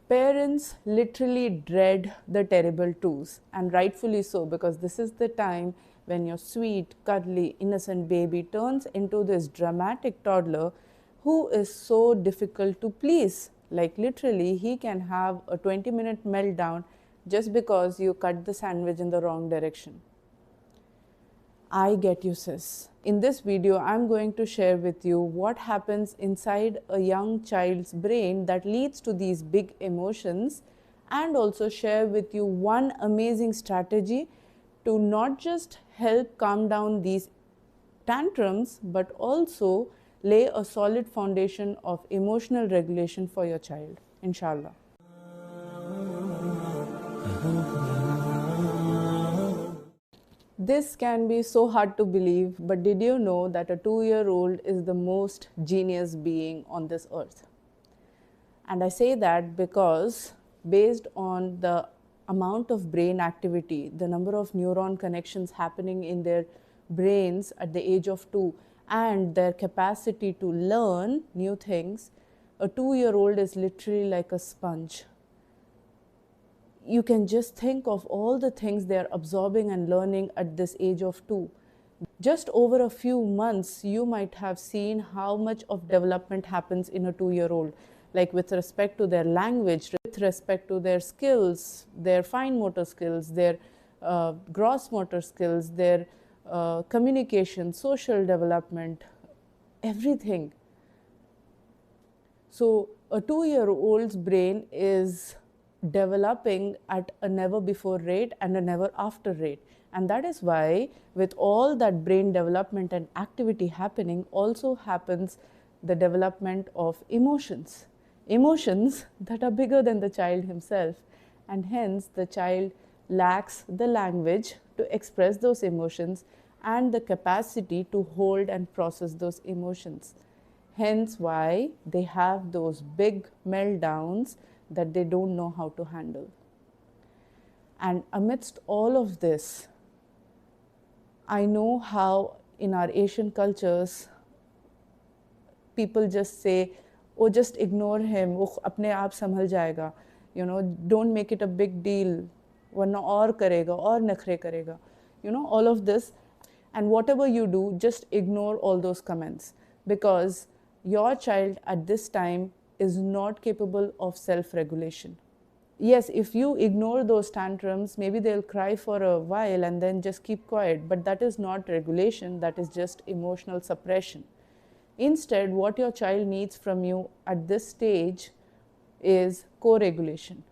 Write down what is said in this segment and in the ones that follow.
Parents literally dread the terrible twos, and rightfully so, because this is the time when your sweet, cuddly, innocent baby turns into this dramatic toddler who is so difficult to please. Like, literally, he can have a 20-minute meltdown just because you cut the sandwich in the wrong direction. I get you, sis. In this video, I'm going to share with you what happens inside a young child's brain that leads to these big emotions, and also share with you one amazing strategy to not just help calm down these tantrums, but also lay a solid foundation of emotional regulation for your child, inshallah. This can be so hard to believe, but did you know that a 2-year-old is the most genius being on this earth? And I say that because based on the amount of brain activity, the number of neuron connections happening in their brains at the age of 2, and their capacity to learn new things, a 2-year-old is literally like a sponge. You can just think of all the things they are absorbing and learning at this age of 2. Just over a few months, you might have seen how much of development happens in a 2-year-old, like with respect to their language, with respect to their skills, their fine motor skills, their gross motor skills, their communication, social development, everything. So a 2-year-old's brain is developing at a never before rate and a never after rate, and that is why with all that brain development and activity happening, also happens the development of emotions that are bigger than the child himself, and hence the child lacks the language to express those emotions and the capacity to hold and process those emotions. Hence why they have those big meltdowns that they don't know how to handle. And amidst all of this, I know how in our Asian cultures, people just say, oh, just ignore him, wo apne aap sambhal jayega, don't make it a big deal, warna aur karega, aur nakhre karega, all of this. And whatever you do, just ignore all those comments, because your child at this time is not capable of self-regulation. Yes, if you ignore those tantrums, maybe they'll cry for a while and then just keep quiet, but that is not regulation, that is just emotional suppression. Instead, what your child needs from you at this stage is co-regulation.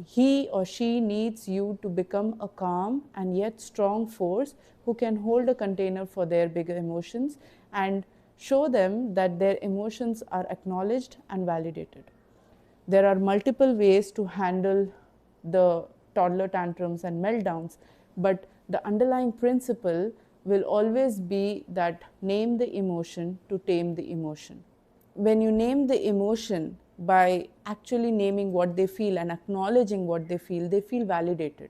He or she needs you to become a calm and yet strong force who can hold a container for their bigger emotions and show them that their emotions are acknowledged and validated. There are multiple ways to handle the toddler tantrums and meltdowns, but the underlying principle will always be that name the emotion to tame the emotion. When you name the emotion by actually naming what they feel and acknowledging what they feel validated.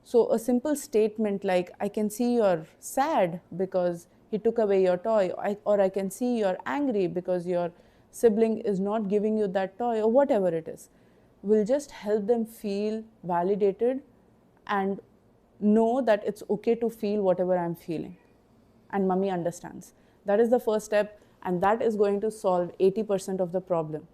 So a simple statement like, I can see you're sad because he took away your toy, or I can see you're angry because your sibling is not giving you that toy, or whatever it is, will just help them feel validated and know that it's okay to feel whatever I'm feeling. And mommy understands. That is the first step, and that is going to solve 80% of the problem.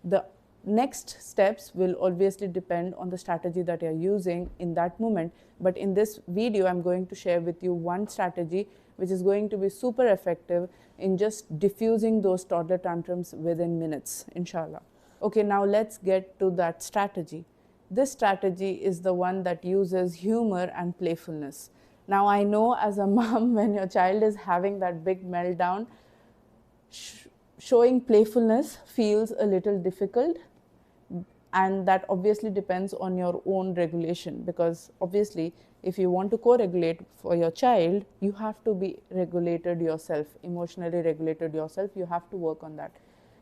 The next steps will obviously depend on the strategy that you're using in that moment. But in this video, I'm going to share with you one strategy which is going to be super effective in just diffusing those toddler tantrums within minutes, inshallah. Okay, now let's get to that strategy. This strategy is the one that uses humor and playfulness. Now, I know as a mom, when your child is having that big meltdown, showing playfulness feels a little difficult, and that obviously depends on your own regulation, because obviously if you want to co-regulate for your child, you have to be regulated yourself, emotionally regulated yourself. You have to work on that.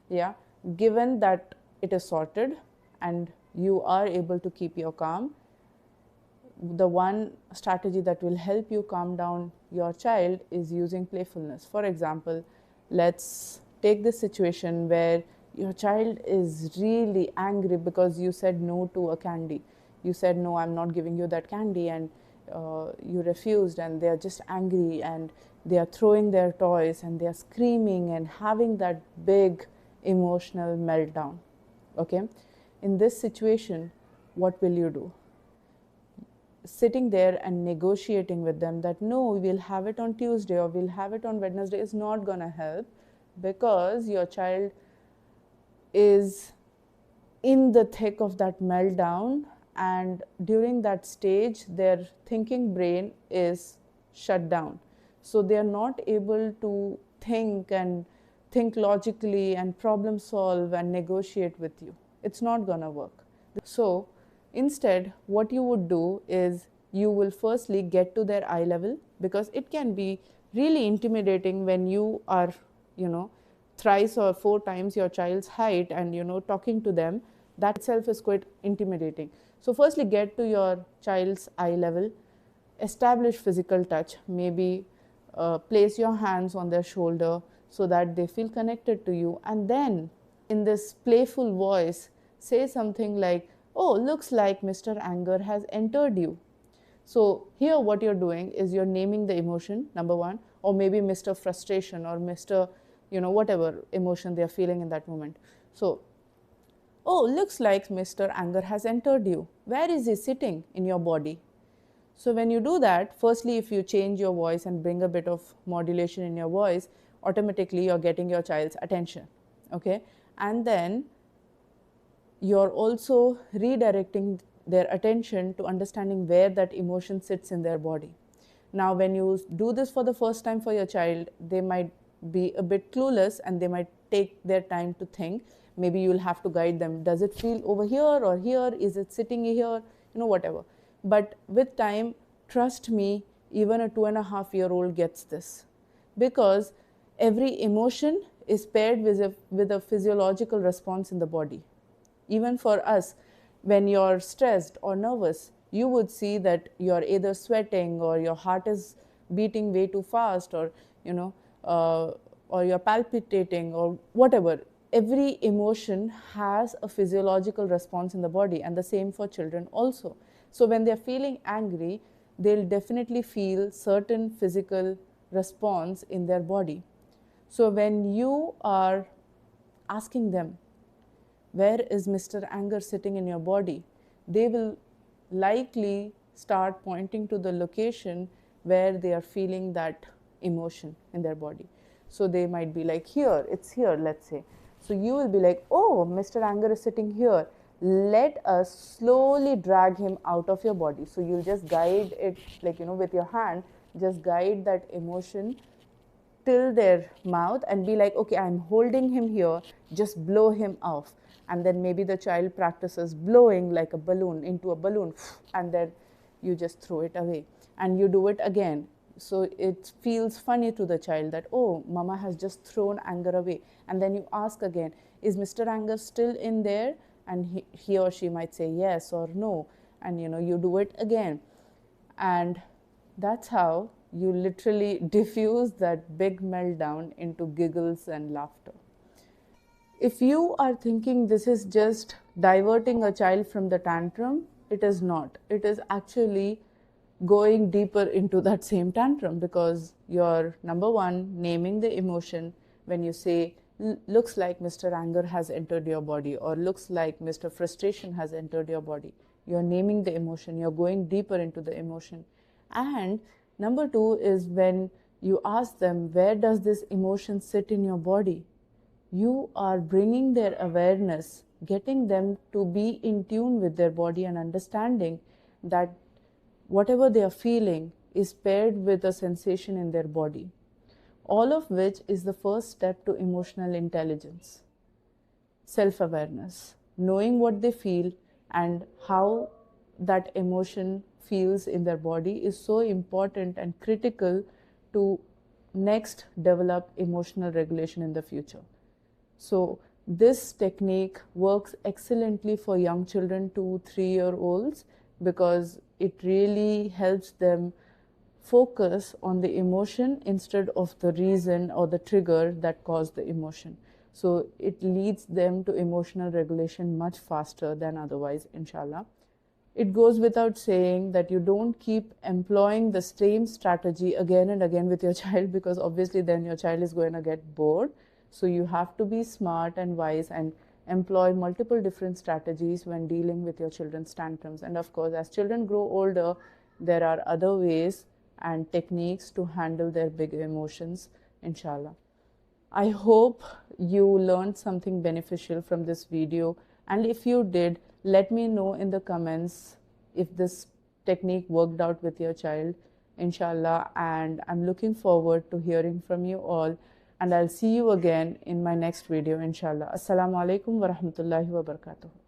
Yeah, given that it is sorted and you are able to keep your calm, the one strategy that will help you calm down your child is using playfulness. For example, let's take this situation where Your child is really angry because you said no to a candy. You said, no, I'm not giving you that candy, and you refused, and they're just angry, and they are throwing their toys, and they are screaming and having that big emotional meltdown. Okay? In this situation, what will you do? Sitting there and negotiating with them that no, we'll have it on Tuesday or we'll have it on Wednesday is not going to help, because your child is in the thick of that meltdown, and during that stage their thinking brain is shut down, so they are not able to think logically and problem solve and negotiate with you. It's not going to work. So instead, what you would do is you will firstly get to their eye level, because it can be really intimidating when you are, thrice or four times your child's height, and talking to them, that itself is quite intimidating. So firstly, get to your child's eye level, establish physical touch, maybe place your hands on their shoulder so that they feel connected to you, and then in this playful voice say something like, oh, looks like Mr. Anger has entered you. So here what you're doing is you're naming the emotion, number one, or maybe Mr. Frustration, or Mr. Whatever emotion they're feeling in that moment. So, oh, looks like Mr. Anger has entered you. Where is he sitting in your body? So when you do that, firstly, if you change your voice and bring a bit of modulation in your voice, automatically you're getting your child's attention. Okay? And then you're also redirecting their attention to understanding where that emotion sits in their body. Now, when you do this for the first time for your child, they might be a bit clueless and they might take their time to think. Maybe you'll have to guide them. Does it feel over here or here? Is it sitting here? Whatever. But with time, trust me, even a 2.5-year-old gets this, because every emotion is paired with a physiological response in the body. Even for us, when you're stressed or nervous, you would see that you're either sweating, or your heart is beating way too fast, or or you're palpitating, or whatever. Every emotion has a physiological response in the body, and the same for children also. So when they're feeling angry, they'll definitely feel certain physical response in their body. So when you are asking them, where is Mr. Anger sitting in your body, they will likely start pointing to the location where they are feeling that emotion in their body. So they might be like, here, it's here, let's say. So you will be like, oh, Mr. Anger is sitting here. Let us slowly drag him out of your body. So you'll just guide it, like, with your hand, just guide that emotion till their mouth and be like, okay, I'm holding him here, just blow him off. And then maybe the child practices blowing like a balloon into a balloon, and then you just throw it away. And you do it again. So it feels funny to the child that, oh, mama has just thrown anger away. And then you ask again, is Mr. Anger still in there? And he or she might say yes or no. And you do it again. And that's how you literally diffuse that big meltdown into giggles and laughter. If you are thinking this is just diverting a child from the tantrum, it is not. It is actually going deeper into that same tantrum, because you're, number one, naming the emotion. When you say, looks like Mr. Anger has entered your body, or looks like Mr. Frustration has entered your body, you're naming the emotion, you're going deeper into the emotion. And number two is when you ask them, where does this emotion sit in your body? You are bringing their awareness, getting them to be in tune with their body and understanding that whatever they are feeling is paired with a sensation in their body. All of which is the first step to emotional intelligence. Self-awareness, knowing what they feel and how that emotion feels in their body is so important and critical to next develop emotional regulation in the future. So this technique works excellently for young children, 2-3-year-olds, because it really helps them focus on the emotion instead of the reason or the trigger that caused the emotion. So it leads them to emotional regulation much faster than otherwise, inshallah. It goes without saying that you don't keep employing the same strategy again and again with your child, because obviously then your child is going to get bored. So you have to be smart and wise and employ multiple different strategies when dealing with your children's tantrums. And of course, as children grow older, there are other ways and techniques to handle their big emotions, inshallah. I hope you learned something beneficial from this video, and if you did, let me know in the comments if this technique worked out with your child, inshallah. And I'm looking forward to hearing from you all, and I'll see you again in my next video, inshallah. Assalamu alaikum wa rahmatullahi wa barakatuh.